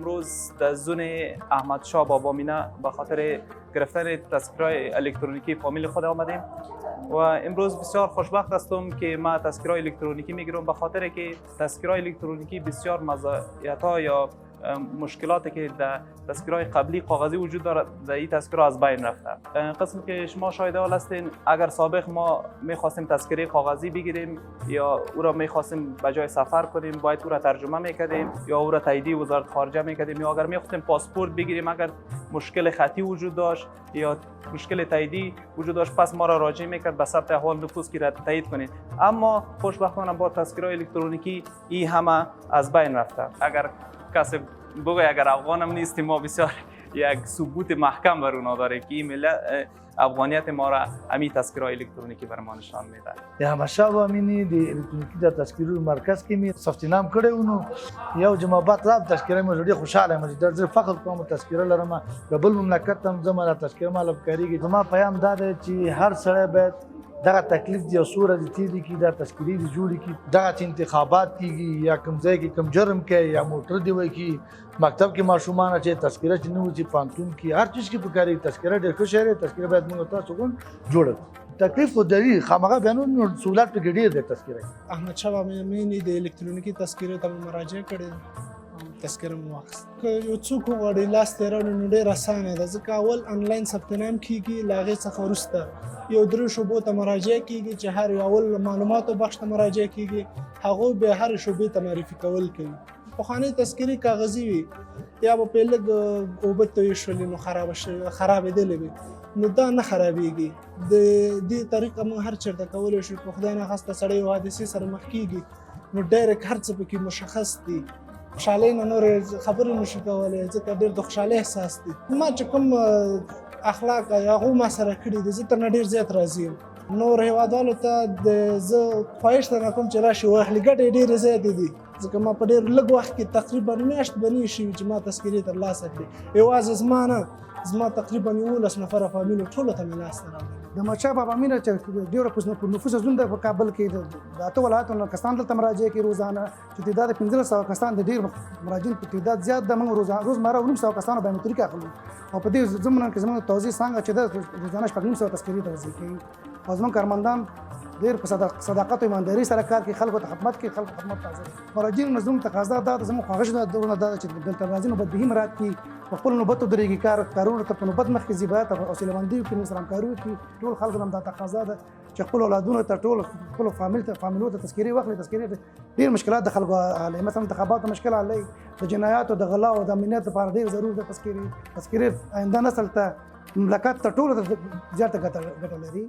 امروز در زون احمدشاه بابا مېنې به خاطر گرفتن تذکرای الکترونیکی فامیل خود آمدیم و امروز بسیار خوشبخت هستم که ما تذکرای الکترونیکی میگیرم به خاطر که تذکرای الکترونیکی بسیار مزایاها یا مشکلاتی که در تذکرهای قبلی کاغذی وجود دارد در این تذکره از بین رفته. قسم که شما شاهد حال هستین، اگر سابق ما میخواستیم تذکره کاغذی بگیریم یا او را میخواستیم به جای سفر کنیم باید او را ترجمه میکردیم یا او را تاییدی وزارت خارجه میکردیم، یا اگر میخواستیم پاسپورت بگیریم اگر مشکل خطی وجود داشت یا مشکل تاییدی وجود داشت پس ما را راجع میکرد به ثبت احوال نفوس که را تایید کنید. اما خوشبختانه با تذکره الکترونیکی این همه از بین رفته. اگر کسی بگه اگر افغانم نیستیم ما بسیار یک ثبوت محکم بر اونا داره که این ملت افغانیت ما را همین تذکره الکترونیکی بر ما نشان میده. احمدشاه و مېنې د الکترونیکی د تذکرو مرکز کې می ثبت نام کړی و نو یو جماعت را تذکره مې ډېر خوشاله یم چې د فخر کوم تذکره لرم د بل مملکت هم زما تذکره مال کاریږي. زما پیغام دا دی چې هر سړی باید دغه تکلیف دی او سوره د تیری کی دا تذکری دی جوړی کی دغه انتخابات کیږي یا کوم ځای کې کوم جرم کوي یا موټر دی وای کی مکتب کې ماشومان چې تذکره چې نو چې پانتون کی هر چیز کې پکاري تذکره ډېر ښه شی دی. تذکره باید موږ تاسو کوم جوړ تکلیف خو دی خامغه بیانونه سہولت په ډېر دی. تذکره احمدشاه و مېنې د الکترونیکی تذکرې ته مراجعه کړې تذکره مو واخیست. که یو څوک وغواړي لاس تېرول نو ډېر اسانه ده ځکه اول انلاین ثبت نام کیږي له هغې څخه وروسته یو درې شعبو ته مراجعه کیږي چې هر اول معلوماتو بخش ته مراجعه کیږي هغوی به هر شعبې ته معرفي کول کوي. پخوانۍ تذکرې کاغذي وي یا به پرې لږ اوبه تویې شولې نو خرابېدلې وي نو دا نه خرابېږي. د دې طریقه موږ هر چېرته کولی شو. په خدای ناخواسته سړی یو حادثې سره مخ کېږي نو ډایرکټ هر څه پکې مشخص دي. خوشحالۍ نه نورې خبرې نشو کولی ځکه ډېر د خوشحالۍ احساس دی. ما چې کوم اخلاق هغو ما سره کړي دي زه ترنه ډېر زیات راضي یم. نور هېوادوالو ته زه خواهش درنه کوم چې راشي واخلي ګټې ډېرې زیاتې دي ځکه ما په ډېر لږ وخت کې تقریبا میاشت به نه شوي چې ما تذکرې ترلاسه کړي. یوازې زما نه زما تقریبا 11 نفره فامیلو ټولو ته مې لاسته راوړي. د احمدشاه بابا مېنې چې ډېره په نفوس زون ده په کابل کې د اته ولایتونو نه کسان دلته مراجعه کوي روزانه چې تعداد 1500 کسان د ډېر مراجعین په تعداد زیات ده. موږ روزمره 900 کسانو بایومټریک اخلو او په دې زمانه کې زموږ توزیع څانګه چې د روزانه 900 تذکرې توزیع کوي او زموږ کارمندان ډېر په صداقت او ایمانداري سره کار کوي. خلکو ته خدمت کوي، خلکو خدمت ته حاضر دي. مراجعینو نظم تقاضا دا ده زموږ خواهش ده چې دلته راځي نو بدبهي مراعات کړي په خپل نوبت ودرېږي کارونو ته په نوبت مخکې ځي باید حوصله مندي وکړي سره همکاري وکړي. ټول خلکو ته هم دا تقاضا ده چې خپل اولادونو ته ټول خپلو فامیلو ته تذکرې واخلي. تذکرې ډېر مشکلات د خلکو حل مثلا انتخاباتو مشکل حل د جنایاتو د غلا او د امنیت لپاره ډېر ضروري ده. تذکرې آینده نسل ته مملکت ته ټولو ته زیاته ګټه لري.